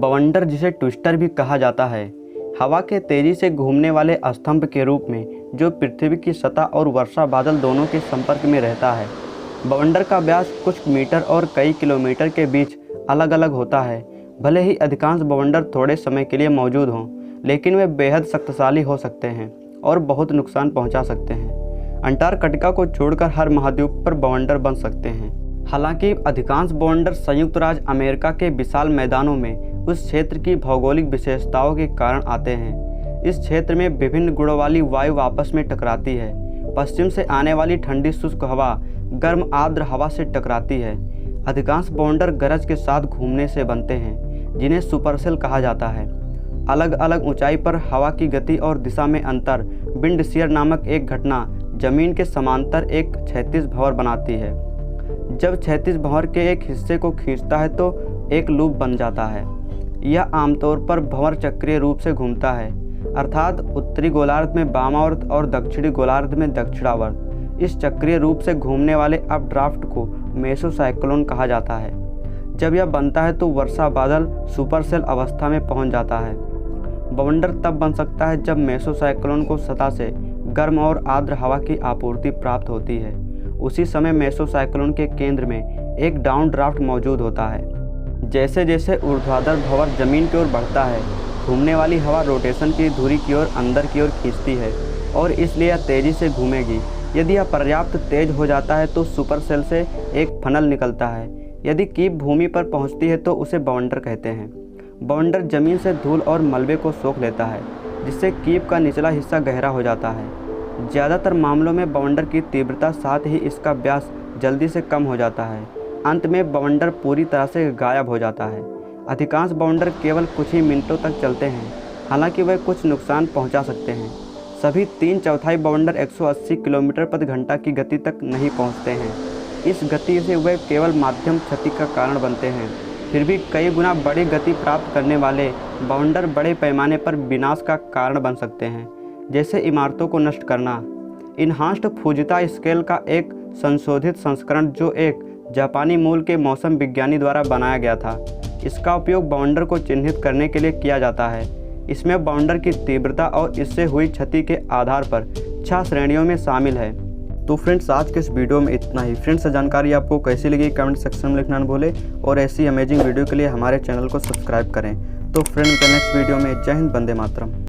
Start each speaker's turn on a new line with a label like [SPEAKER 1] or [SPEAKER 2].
[SPEAKER 1] बवंडर, जिसे ट्विस्टर भी कहा जाता है, हवा के तेजी से घूमने वाले स्तंभ के रूप में जो पृथ्वी की सतह और वर्षा बादल दोनों के संपर्क में रहता है। बवंडर का व्यास कुछ मीटर और कई किलोमीटर के बीच अलग अलग होता है। भले ही अधिकांश बवंडर थोड़े समय के लिए मौजूद हों, लेकिन वे बेहद शक्तिशाली हो सकते हैं और बहुत नुकसान पहुंचा सकते हैं। अंटार्कटिका को छोड़कर हर महाद्वीप पर बवंडर बन सकते हैं। हालांकि अधिकांश बवंडर संयुक्त राज्य अमेरिका के विशाल मैदानों में उस क्षेत्र की भौगोलिक विशेषताओं के कारण आते हैं। इस क्षेत्र में विभिन्न गुणों वाली वायु आपस में टकराती है। पश्चिम से आने वाली ठंडी शुष्क हवा गर्म आर्द्र हवा से टकराती है। अधिकांश बवंडर गरज के साथ घूमने से बनते हैं, जिन्हें सुपरसेल कहा जाता है। अलग अलग ऊंचाई पर हवा की गति और दिशा में अंतर विंड शियर नामक एक घटना जमीन के समांतर एक क्षैतिज भंवर बनाती है। जब क्षैतिज भंवर के एक हिस्से को खींचता है तो एक लूप बन जाता है। यह आमतौर पर भंवर चक्रीय रूप से घूमता है, अर्थात उत्तरी गोलार्ध में वामावर्त और दक्षिणी गोलार्ध में दक्षिणावर्त। इस चक्रीय रूप से घूमने वाले अपड्राफ्ट को मेसोसाइक्लोन कहा जाता है। जब यह बनता है तो वर्षा बादल सुपरसेल अवस्था में पहुंच जाता है। बवंडर तब बन सकता है जब मेसोसाइक्लोन को सतह से गर्म और आर्द्र हवा की आपूर्ति प्राप्त होती है। उसी समय मेसोसाइक्लोन के केंद्र में एक डाउन ड्राफ्ट मौजूद होता है। जैसे जैसे ऊर्ध्वाधर भंवर जमीन की ओर बढ़ता है, घूमने वाली हवा रोटेशन की धुरी की ओर अंदर की ओर खींचती है और इसलिए यह तेज़ी से घूमेगी। यदि यह पर्याप्त तेज हो जाता है तो सुपरसेल से एक फनल निकलता है। यदि कीप भूमि पर पहुंचती है तो उसे बवंडर कहते हैं। बवंडर जमीन से धूल और मलबे को सोख लेता है, जिससे कीप का निचला हिस्सा गहरा हो जाता है। ज़्यादातर मामलों में बवंडर की तीव्रता साथ ही इसका व्यास जल्दी से कम हो जाता है। अंत में बवंडर पूरी तरह से गायब हो जाता है। अधिकांश बवंडर केवल कुछ ही मिनटों तक चलते हैं, हालांकि वे कुछ नुकसान पहुंचा सकते हैं। सभी 3/4 बवंडर 180 किलोमीटर प्रति घंटा की गति तक नहीं पहुंचते हैं। इस गति से वे केवल माध्यम क्षति का कारण बनते हैं। फिर भी कई गुना बड़ी गति प्राप्त करने वाले बवंडर बड़े पैमाने पर विनाश का कारण बन सकते हैं, जैसे इमारतों को नष्ट करना। इन्हांस्ड फुजिता स्केल का एक संशोधित संस्करण, जो एक जापानी मूल के मौसम विज्ञानी द्वारा बनाया गया था, इसका उपयोग बवंडर को चिन्हित करने के लिए किया जाता है। इसमें बवंडर की तीव्रता और इससे हुई क्षति के आधार पर 6 श्रेणियों में शामिल है। तो फ्रेंड्स, आज के इस वीडियो में इतना ही। फ्रेंड्स, जानकारी आपको कैसी लगी कमेंट सेक्शन में लिखना न भूलें और ऐसी अमेजिंग वीडियो के लिए हमारे चैनल को सब्सक्राइब करें। तो फ्रेंड, नेक्स्ट वीडियो में जय हिंद, वंदे मातरम।